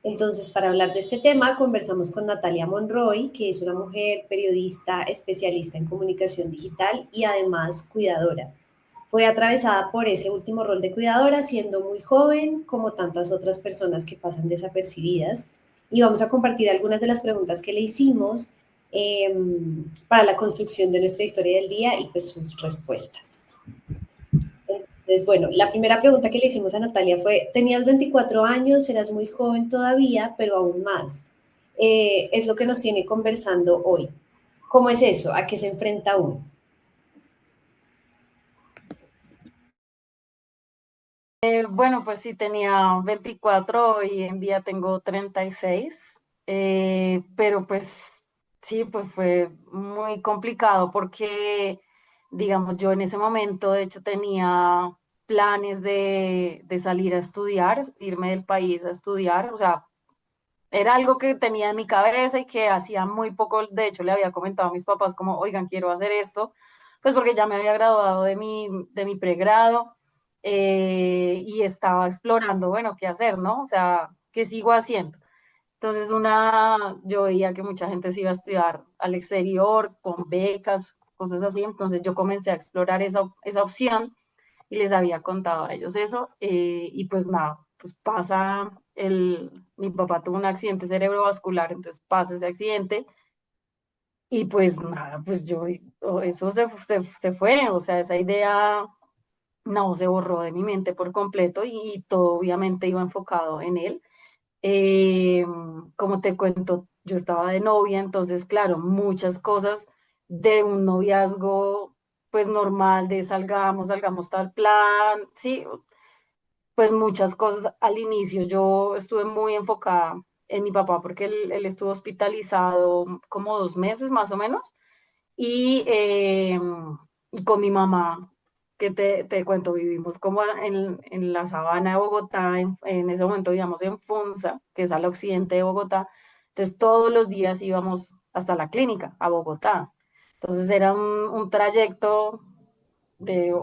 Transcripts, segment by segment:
Entonces, para hablar de este tema, conversamos con Natalia Monroy, que es una mujer periodista especialista en comunicación digital y además cuidadora. Fue atravesada por ese último rol de cuidadora siendo muy joven, como tantas otras personas que pasan desapercibidas. Y vamos a compartir algunas de las preguntas que le hicimos eh, para la construcción de nuestra historia del día y pues sus respuestas. Entonces, bueno, la primera pregunta que le hicimos a Natalia fue, tenías 24 años, eras muy joven todavía, pero aún más. Es lo que nos tiene conversando hoy. ¿Cómo es eso? ¿A qué se enfrenta uno? Bueno, pues sí, tenía 24, hoy en día tengo 36, pero pues sí, pues fue muy complicado porque, digamos, yo en ese momento, de hecho, tenía planes de salir a estudiar, irme del país a estudiar, o sea, era algo que tenía en mi cabeza y que hacía muy poco, de hecho, le había comentado a mis papás como, oigan, quiero hacer esto, pues porque ya me había graduado de mi pregrado, y estaba explorando, bueno, qué hacer, ¿no? O sea, ¿qué sigo haciendo? Entonces, yo veía que mucha gente se iba a estudiar al exterior con becas, cosas así, entonces yo comencé a explorar esa opción y les había contado a ellos eso, y pues nada, pues mi papá tuvo un accidente cerebrovascular, entonces pasa ese accidente y pues nada, pues eso se fue, o sea, esa idea no se borró de mi mente por completo y todo obviamente iba enfocado en él. Eh, Como te cuento, yo estaba de novia, entonces, claro, muchas cosas de un noviazgo, pues normal, de salgamos tal plan, sí, pues muchas cosas al inicio. Yo estuve muy enfocada en mi papá porque él estuvo hospitalizado como 2 meses más o menos y con mi mamá, que te cuento, vivimos como en la sabana de Bogotá, en ese momento vivíamos en Funza, que es al occidente de Bogotá, entonces todos los días íbamos hasta la clínica, a Bogotá. Entonces era un trayecto de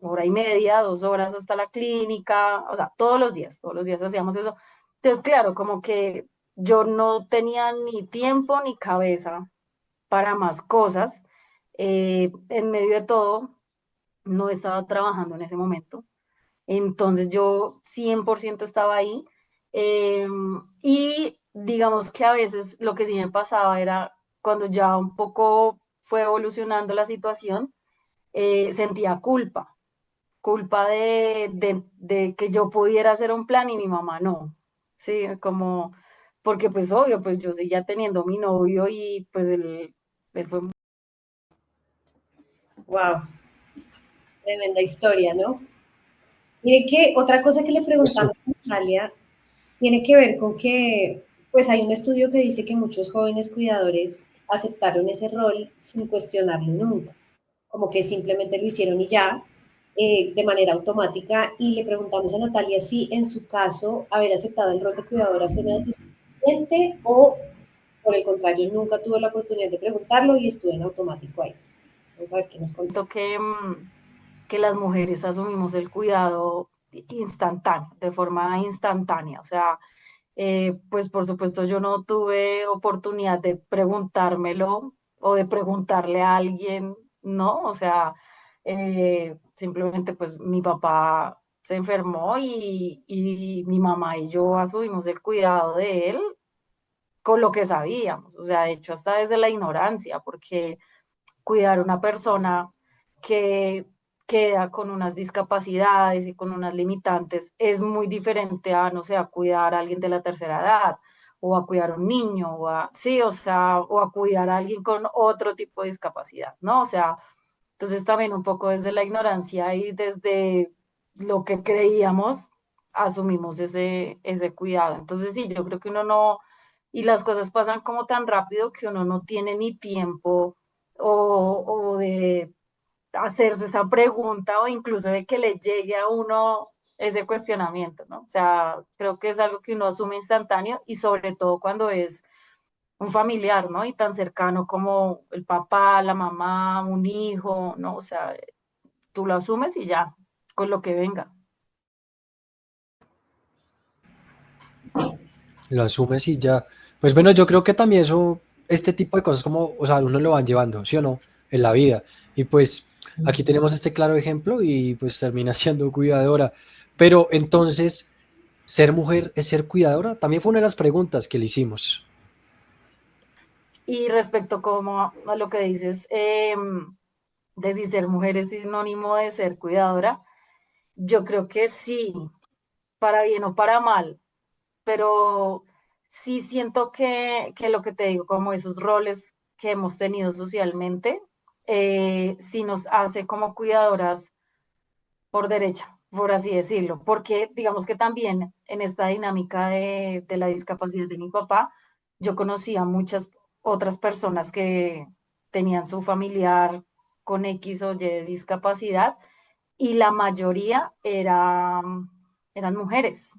hora y media, 2 horas hasta la clínica, o sea, todos los días hacíamos eso. Entonces, claro, como que yo no tenía ni tiempo ni cabeza para más cosas. En medio de todo, no estaba trabajando en ese momento. Entonces yo 100% estaba ahí. eh, y digamos que a veces lo que sí me pasaba era cuando ya un poco fue evolucionando la situación, sentía culpa de que yo pudiera hacer un plan y mi mamá no. Sí, como, porque pues obvio, pues yo seguía teniendo mi novio y pues él fue. Wow, tremenda historia, ¿no? Mire que otra cosa que le Esto, preguntamos a Natalia tiene que ver con que, pues hay un estudio que dice que muchos jóvenes cuidadores aceptaron ese rol sin cuestionarlo nunca, como que simplemente lo hicieron y ya, de manera automática. Y le preguntamos a Natalia si en su caso haber aceptado el rol de cuidadora fue una decisión consciente o, por el contrario, nunca tuvo la oportunidad de preguntarlo y estuvo en automático ahí. Vamos a ver qué nos contó. Siento que las mujeres asumimos el cuidado instantáneo, de forma instantánea. O sea, pues por supuesto yo no tuve oportunidad de preguntármelo o de preguntarle a alguien, ¿no? O sea, simplemente pues mi papá se enfermó y mi mamá y yo asumimos el cuidado de él con lo que sabíamos. O sea, de hecho hasta desde la ignorancia, porque cuidar a una persona que queda con unas discapacidades y con unas limitantes es muy diferente a, no sé, a cuidar a alguien de la tercera edad o a cuidar a un niño sí, o sea, o a cuidar a alguien con otro tipo de discapacidad, ¿no? O sea, entonces también un poco desde la ignorancia y desde lo que creíamos, asumimos ese cuidado. Entonces sí, yo creo que uno no, y las cosas pasan como tan rápido que uno no tiene ni tiempo o de hacerse esa pregunta o incluso de que le llegue a uno ese cuestionamiento, ¿no? O sea, creo que es algo que uno asume instantáneo y sobre todo cuando es un familiar, ¿no? Y tan cercano como el papá, la mamá, un hijo, ¿no? O sea, tú lo asumes y ya, con lo que venga. lo asumes y ya. Pues bueno, yo creo que también eso, este tipo de cosas como, o sea, uno lo van llevando, ¿sí o no? En la vida. Y pues aquí tenemos este claro ejemplo y pues termina siendo cuidadora. Pero entonces, ¿ser mujer es ser cuidadora? También fue una de las preguntas que le hicimos. Y respecto como a lo que dices, de si ser mujer es sinónimo de ser cuidadora, yo creo que sí, para bien o para mal, pero sí siento que lo que te digo, como esos roles que hemos tenido socialmente, sí nos hace como cuidadoras por derecha, por así decirlo, porque digamos que también en esta dinámica de la discapacidad de mi papá, yo conocí a muchas otras personas que tenían su familiar con X o Y discapacidad y la mayoría eran mujeres,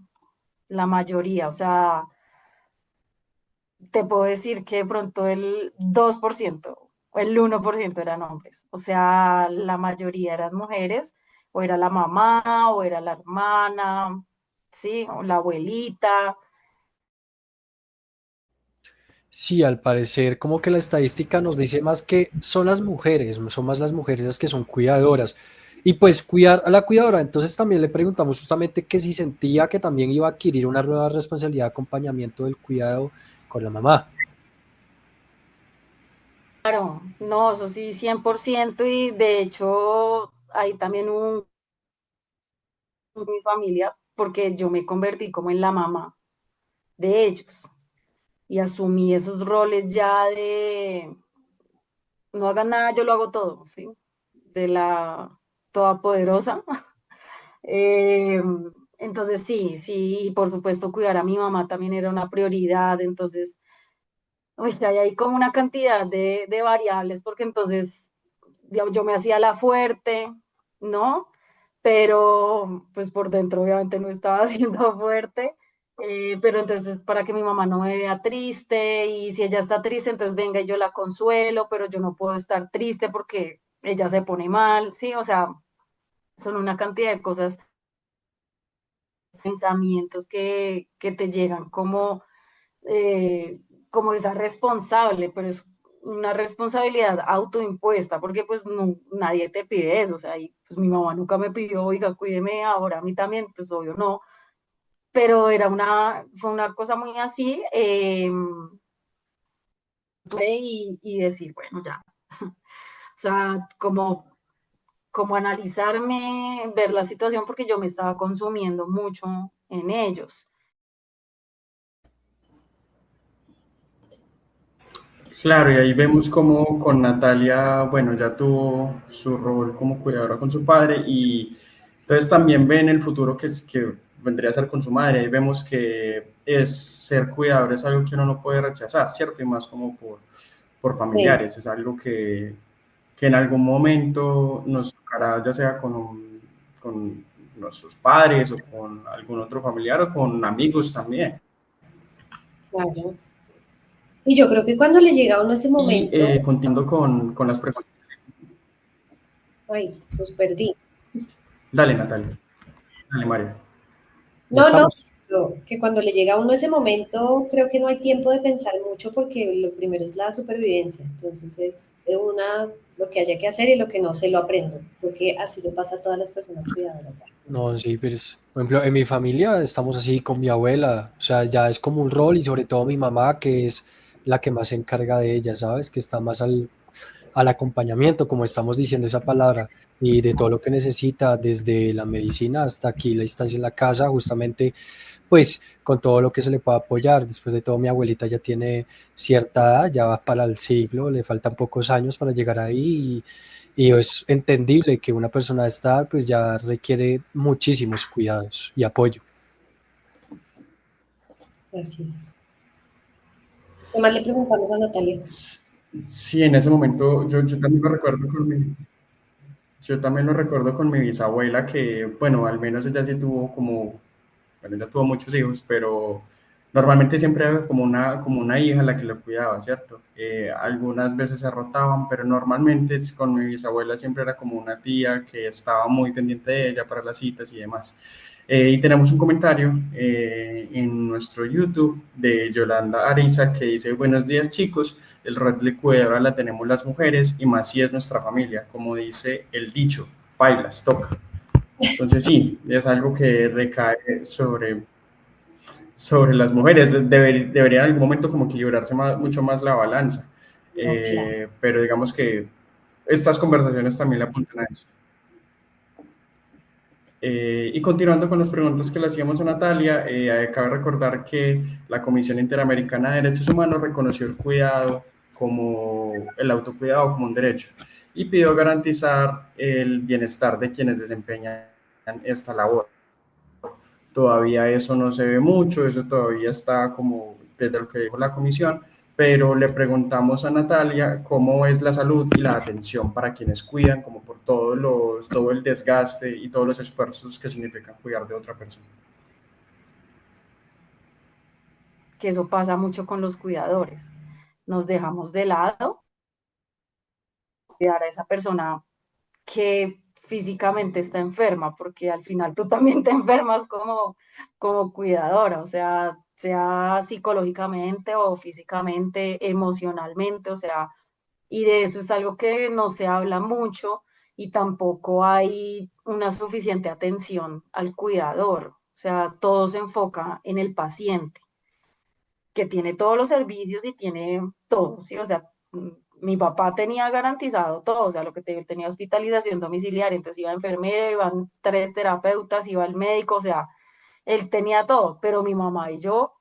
la mayoría, o sea, te puedo decir que de pronto el 2% o el 1% eran hombres. O sea, la mayoría eran mujeres, o era la mamá, o era la hermana, sí, o la abuelita. Sí, al parecer como que la estadística nos dice más que son las mujeres, son más las mujeres las que son cuidadoras. Y pues cuidar a la cuidadora, entonces también le preguntamos justamente que si sentía que también iba a adquirir una nueva responsabilidad de acompañamiento del cuidado con la mamá. Claro, no, eso sí, 100%. Y de hecho hay también mi familia, porque yo me convertí como en la mamá de ellos y asumí esos roles ya de no hagan nada, yo lo hago todo, ¿sí? De la todopoderosa. Eh, entonces, sí, sí, y por supuesto, cuidar a mi mamá también era una prioridad. Entonces, uy, hay como una cantidad de variables, porque entonces digamos, yo me hacía la fuerte, ¿no? Pero pues por dentro obviamente no estaba siendo fuerte. Pero entonces para que mi mamá no me vea triste, y si ella está triste, entonces venga y yo la consuelo, pero yo no puedo estar triste porque ella se pone mal, ¿sí? O sea, son una cantidad de cosas, pensamientos que te llegan eh, como esa responsable, pero es una responsabilidad autoimpuesta, porque pues no, nadie te pide eso. O sea, y, pues mi mamá nunca me pidió, oiga, cuídeme ahora, a mí también, pues obvio no, pero fue una cosa muy así. Y decir, bueno, ya, o sea, como analizarme, ver la situación, porque yo me estaba consumiendo mucho en ellos. Claro, y ahí vemos como con Natalia, bueno, ya tuvo su rol como cuidadora con su padre y entonces también ve en el futuro que vendría a ser con su madre. Ahí vemos que ser cuidador es algo que uno no puede rechazar, ¿cierto? Y más como por Sí, familiares, es algo que en algún momento nos tocará, ya sea con nuestros padres o con algún otro familiar o con amigos también. claro. Y yo creo que cuando le llega a uno ese Y momento, continuando con las preguntas. ay, los perdí. Dale, Natalia. Dale, Mario. Ya No, no, estamos. que cuando le llega a uno ese momento, creo que no hay tiempo de pensar mucho porque lo primero es la supervivencia. Entonces es de una lo que haya que hacer y lo que no se lo aprendo. Creo que así le pasa a todas las personas cuidadoras. No, sí, pero es, por ejemplo, en mi familia estamos así con mi abuela, o sea, ya es como un rol y sobre todo mi mamá, que es la que más se encarga de ella, ¿sabes? Que está más al acompañamiento, como estamos diciendo esa palabra, y de todo lo que necesita, desde la medicina hasta aquí, la instancia en la casa, justamente, pues con todo lo que se le pueda apoyar. Después de todo, mi abuelita ya tiene cierta edad, ya va para el siglo, le faltan pocos años para llegar ahí y es entendible que una persona de esta edad pues ya requiere muchísimos cuidados y apoyo. Así es. ¿Qué más le preguntamos a Natalia? Sí, en ese momento yo también lo recuerdo yo también lo recuerdo con mi bisabuela que, bueno, al menos ella sí tuvo bueno, ella tuvo muchos hijos, pero normalmente siempre era como una hija la que lo cuidaba, ¿cierto? Algunas veces se rotaban, pero normalmente con mi bisabuela siempre era como una tía que estaba muy pendiente de ella para las citas y demás. Y tenemos un comentario en nuestro YouTube de Yolanda Ariza que dice: buenos días chicos, el rol de cuidadora la tenemos las mujeres y más si es nuestra familia, como dice el dicho, bailas, toca. Entonces sí, es algo que recae sobre las mujeres. Debería en algún momento como equilibrarse mucho más la balanza. No, claro. Pero digamos que estas conversaciones también le apuntan a eso. Y continuando con las preguntas que le hacíamos a Natalia, cabe recordar que la Comisión Interamericana de Derechos Humanos reconoció el cuidado como el autocuidado como un derecho y pidió garantizar el bienestar de quienes desempeñan esta labor. Todavía eso no se ve mucho, eso todavía está como desde lo que dijo la comisión, pero le preguntamos a Natalia cómo es la salud y la atención para quienes cuidan, como por todo el desgaste y todos los esfuerzos que significa cuidar de otra persona. Que eso pasa mucho con los cuidadores. Nos dejamos de lado cuidar a esa persona que físicamente está enferma, porque al final tú también te enfermas como cuidadora, o sea psicológicamente o físicamente, emocionalmente, o sea, y de eso es algo que no se habla mucho y tampoco hay una suficiente atención al cuidador, o sea, todo se enfoca en el paciente que tiene todos los servicios y tiene todo, ¿sí? O sea, mi papá tenía garantizado todo, o sea, lo que tenía hospitalización domiciliaria, entonces iba a enfermera, iban 3 terapeutas, iba al médico, o sea, él tenía todo, pero mi mamá y yo,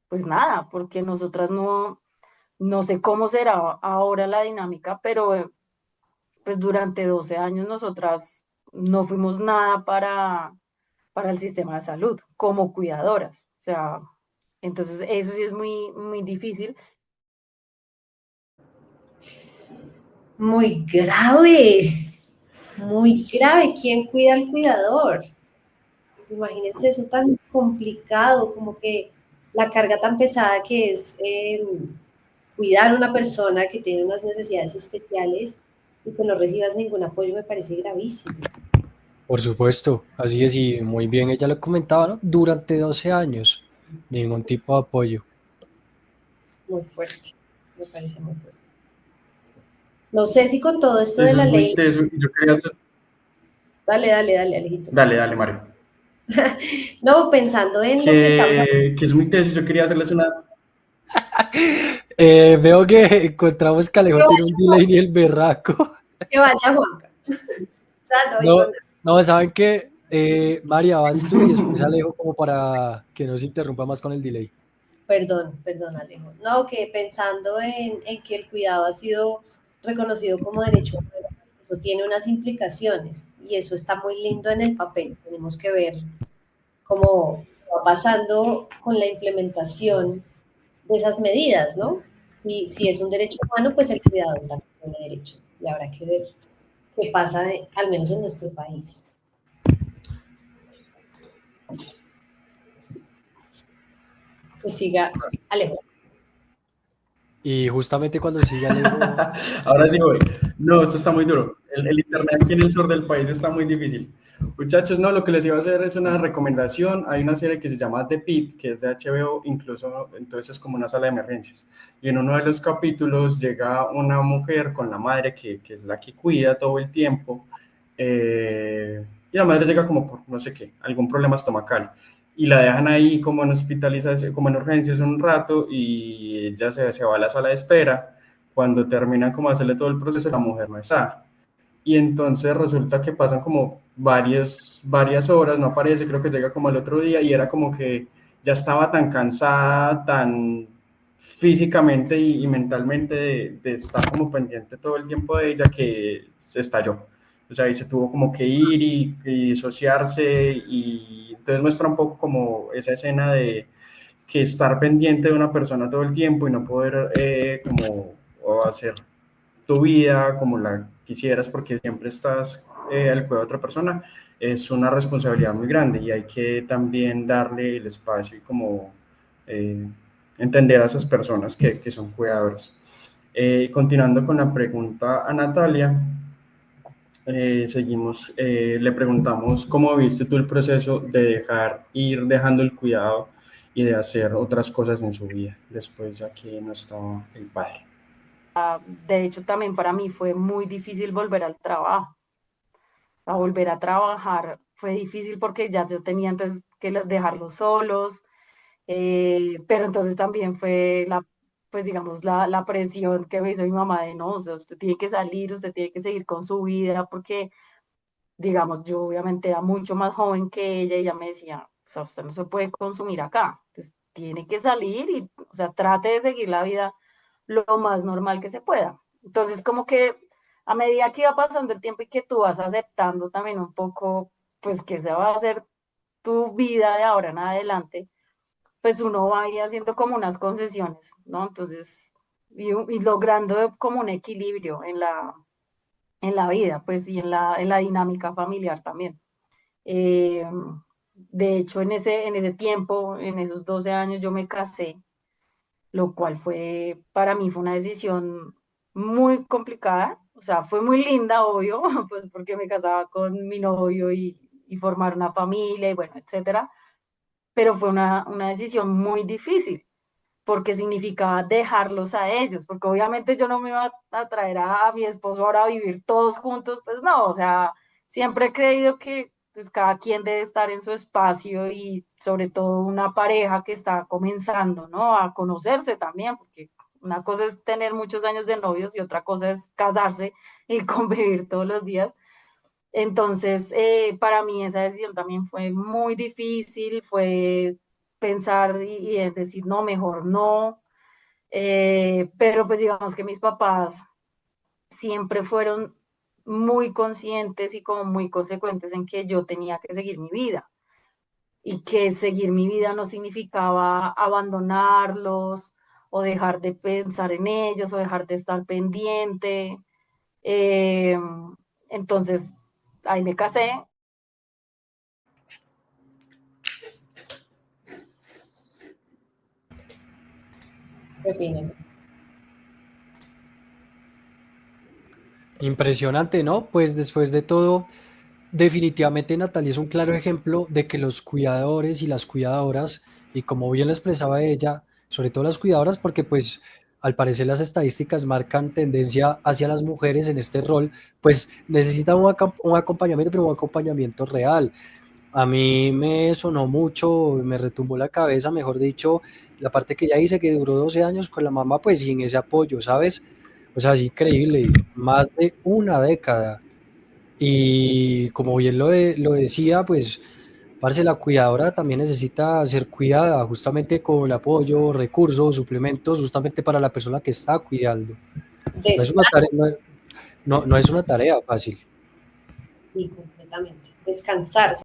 pues nada, porque nosotras no sé cómo será ahora la dinámica, pero pues durante 12 años nosotras no fuimos nada para el sistema de salud como cuidadoras, o sea, entonces eso sí es muy, muy difícil. Muy grave, muy grave. ¿Quién cuida al cuidador? Imagínense eso tan complicado, como que la carga tan pesada que es cuidar a una persona que tiene unas necesidades especiales y que no recibas ningún apoyo me parece gravísimo. Por supuesto, así es, y muy bien, ella lo comentaba, ¿no? Durante 12 años, ningún tipo de apoyo. Muy fuerte, me parece muy fuerte. No sé si con todo esto de Eso la es muy ley, teso. Yo quería hacer... dale, dale, dale, Alejito. Dale, Mario. No, pensando en lo que estamos hablando. Que es muy teso. Yo quería hacerles una... Veo que encontramos que Alejo tiene un delay y el berraco. Que vaya Juanca. Ya no digo No, nada. no, ¿saben qué? María, vas tú y después Alejo como para que no se interrumpa más con el delay. Perdón, Alejo. No, que pensando en que el cuidado ha sido reconocido como derecho humano, pues eso tiene unas implicaciones y eso está muy lindo en el papel. Tenemos que ver cómo va pasando con la implementación de esas medidas, ¿no? Si es un derecho humano, pues el cuidado también tiene derechos y habrá que ver qué pasa, al menos en nuestro país. Que siga Alejo. Y justamente cuando siga Alejo, Ahora sí voy. No, esto está muy duro. El internet aquí en el sur del país está muy difícil. Muchachos, no, lo que les iba a hacer es una recomendación. Hay una serie que se llama The Pit, que es de HBO, incluso entonces es como una sala de emergencias. Y en uno de los capítulos llega una mujer con la madre, que es la que cuida todo el tiempo. Y la madre llega como por no sé qué, algún problema estomacal. Y la dejan ahí como en hospitalización, como en urgencias un rato y ella se va a la sala de espera. Cuando terminan como hacerle todo el proceso, la mujer no está. Y entonces resulta que pasan como varias horas, no aparece, creo que llega como al otro día y era como que ya estaba tan cansada, tan físicamente y mentalmente de estar como pendiente todo el tiempo de ella que se estalló. O sea, y se tuvo como que ir y disociarse y entonces muestra un poco como esa escena de que estar pendiente de una persona todo el tiempo y no poder como hacer tu vida como la quisieras porque siempre estás al cuidado de otra persona, es una responsabilidad muy grande y hay que también darle el espacio y como eh, entender a esas personas que son cuidadoras. Continuando con la pregunta a Natalia, seguimos, le preguntamos cómo viste tú el proceso de ir dejando el cuidado y de hacer otras cosas en su vida después ya que no estaba el padre. De hecho, también para mí fue muy difícil volver al trabajo. A volver a trabajar fue difícil porque ya yo tenía antes que dejarlos solos, pero entonces también fue pues digamos, la presión que me hizo mi mamá de no, o sea, usted tiene que salir, usted tiene que seguir con su vida, porque, digamos, yo obviamente era mucho más joven que ella y ella me decía, o sea, usted no se puede consumir acá, entonces tiene que salir y, o sea, trate de seguir la vida lo más normal que se pueda. Entonces, como que a medida que iba pasando el tiempo y que tú vas aceptando también un poco, pues que se va a hacer tu vida de ahora en adelante, pues uno va ahí haciendo como unas concesiones, ¿no? Entonces, y logrando como un equilibrio en la vida, pues, y en la dinámica familiar también. Eh, de hecho, en ese tiempo, en esos 12 años, yo me casé, lo cual fue, para mí fue una decisión muy complicada, o sea, fue muy linda, obvio, pues porque me casaba con mi novio y formar una familia y bueno, etcétera, pero fue una decisión muy difícil porque significaba dejarlos a ellos, porque obviamente yo no me iba a traer a mi esposo ahora a vivir todos juntos, pues no, o sea, siempre he creído que pues cada quien debe estar en su espacio y sobre todo una pareja que está comenzando, ¿no? A conocerse también, porque una cosa es tener muchos años de novios y otra cosa es casarse y convivir todos los días. Entonces, para mí esa decisión también fue muy difícil, fue pensar y decir, no, mejor no. Pero pues digamos que mis papás siempre fueron muy conscientes y como muy consecuentes en que yo tenía que seguir mi vida y que seguir mi vida no significaba abandonarlos o dejar de pensar en ellos o dejar de estar pendiente. Eh, entonces, ahí me casé. ¿Qué opinan? Impresionante, ¿no? Pues después de todo, definitivamente Natalia es un claro ejemplo de que los cuidadores y las cuidadoras, y como bien lo expresaba ella, sobre todo las cuidadoras, porque pues al parecer las estadísticas marcan tendencia hacia las mujeres en este rol, pues necesitan un acompañamiento, pero un acompañamiento real. A mí me sonó mucho, me retumbó la cabeza, mejor dicho, la parte que ella dice que duró 12 años con la mamá, pues sin ese apoyo, ¿sabes? O sea, es increíble, más de una década. Y como bien lo decía, pues, parce, la cuidadora también necesita ser cuidada, justamente con apoyo, recursos, suplementos, justamente para la persona que está cuidando. No es una tarea, no es una tarea fácil. Sí, completamente. Descansar.